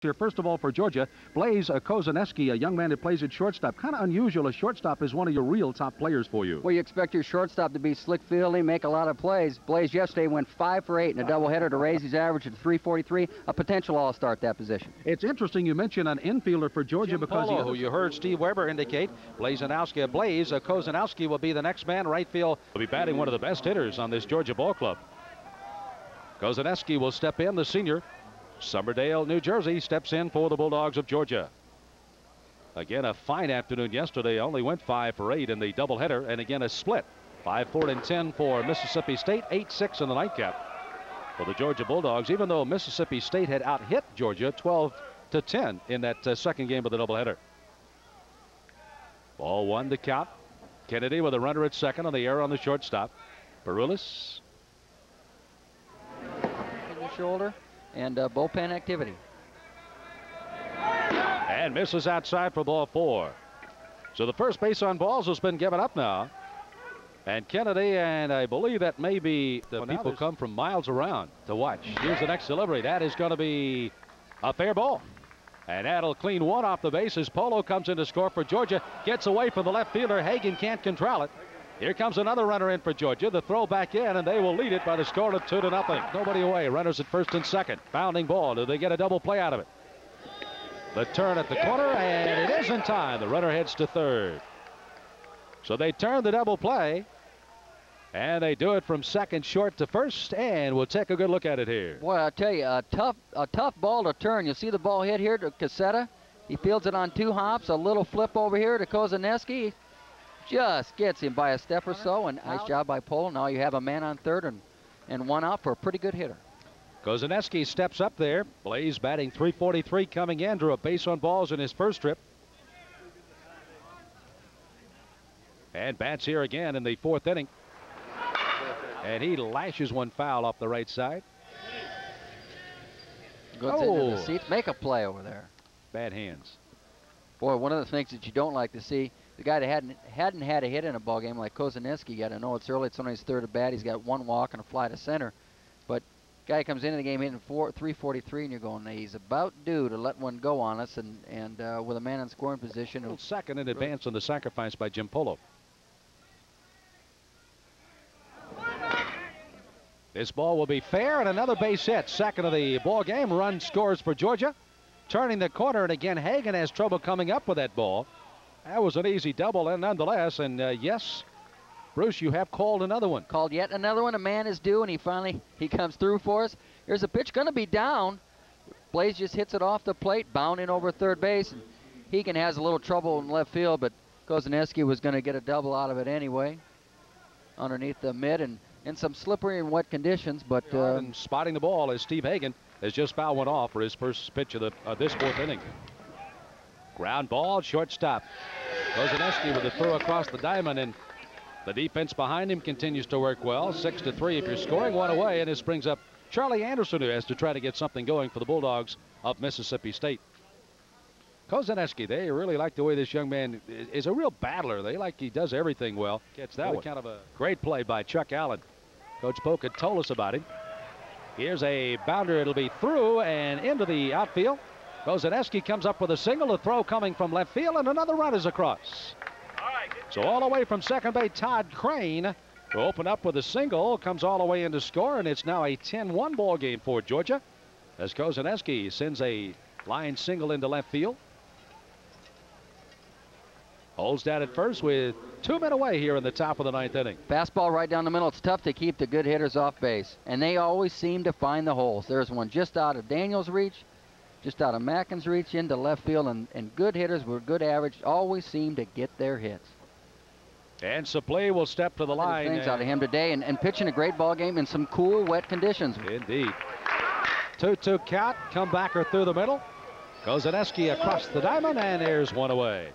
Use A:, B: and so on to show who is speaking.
A: here. First of all, for Georgia, Blaise Kozeniewski, a young man that plays at shortstop. Kind of unusual. A shortstop is one of your real top players for you.
B: Well, you expect your shortstop to be slick fielding, make a lot of plays. Blaise yesterday went 5 for 8 in a doubleheader to raise his average to 343, a potential all-star at that position.
A: It's interesting you mention an infielder for Georgia because
C: who you heard Steve Weber indicate, Blaise Kozeniewski will be the next man. Right field will be batting one of the best hitters on this Georgia ball club. Kozeniewski will step in, the senior. Somerdale, New Jersey, steps in for the Bulldogs of Georgia. Again, a fine afternoon yesterday. Only went 5 for 8 in the doubleheader, and again a split. 5, 4, and 10 for Mississippi State. 8-6 in the nightcap for the Georgia Bulldogs, even though Mississippi State had out-hit Georgia 12-10 in that second game of the doubleheader. Ball 1 to count. Kennedy with a runner at second on the error on the shortstop. Barulis.
B: In the shoulder and bullpen activity.
C: And misses outside for ball 4. So the first base on balls has been given up now. And Kennedy, and I believe that maybe the people come from miles around to watch. Here's the next delivery. That is going to be a fair ball. And that'll clean one off the bases. Polo comes in to score for Georgia. Gets away from the left fielder. Hagan can't control it. Here comes another runner in for Georgia. The throw back in, and they will lead it by the score of 2-0. Nobody away. Runners at first and second. Bounding ball. Do they get a double play out of it? The turn at the corner, and it is in time. The runner heads to third. So they turn the double play, and they do it from second short to first, and we'll take a good look at it here.
B: Boy, I tell you, a tough ball to turn. You'll see the ball hit here to Casetta. He fields it on 2 hops. A little flip over here to Kozeniewski. Just gets him by a step or so, and nice job by Polo. Now you have a man on third and 1 out for a pretty good hitter.
C: Kozeniewski steps up there. Blaise batting .343 coming in. Drew a base on balls in his first trip. And bats here again in the 4th inning. And he lashes one foul off the right side.
B: Goes into the seats. Make a play over there.
C: Bad hands.
B: Boy, one of the things that you don't like to see, the guy that hadn't had a hit in a ball game like Kozeniewski, you got to know it's early. It's only his 3rd at bat. He's got 1 walk and a fly to center. But guy comes into the game hitting .343, and you're going, he's about due to let one go on us, and with a man in scoring position.
C: Second in advance on the sacrifice by Jim Polo. This ball will be fair, and another base hit. Second of the ball game. Run scores for Georgia. Turning the corner, and again Hagan has trouble coming up with that ball. That was an easy double, and nonetheless, and yes, Bruce, you have called another one.
B: Called yet another one. A man is due, and he comes through for us. Here's a pitch going to be down. Blaise just hits it off the plate, bounding over third base. And Hagan has a little trouble in left field, but Kozeniewski was going to get a double out of it anyway. Underneath the mid, and in some slippery and wet conditions, but
C: and spotting the ball as Steve Hagan has just fouled one off for his first pitch of this 4th inning. Ground ball, shortstop. Kozeniewski with a throw across the diamond, and the defense behind him continues to work well. 6-3 if you're scoring 1 away, and this brings up Charlie Anderson, who has to try to get something going for the Bulldogs of Mississippi State. Kozeniewski, they really like the way this young man is a real battler. They like he does everything well. Gets that one. Kind of a great play by Chuck Allen. Coach Polk had told us about him. Here's a bounder. It'll be through and into the outfield. Kozeniewski comes up with a single. A throw coming from left field, and another run is across. So all the way from second base, Todd Crane to open up with a single. Comes all the way into score, and it's now a 10-1 ball game for Georgia as Kozeniewski sends a line single into left field. Holds down at first with 2 men away here in the top of the 9th inning.
B: Fastball right down the middle. It's tough to keep the good hitters off base, and they always seem to find the holes. There's one just out of Daniel's reach, just out of Mackin's reach into left field, and good hitters with good average always seem to get their hits.
C: And Suplee will step to the line.
B: Things out of him today, and pitching a great ball game in some cool, wet conditions.
C: Indeed. 2-2 count. Come backer through the middle. Kozeniewski across the diamond, and there's 1 away.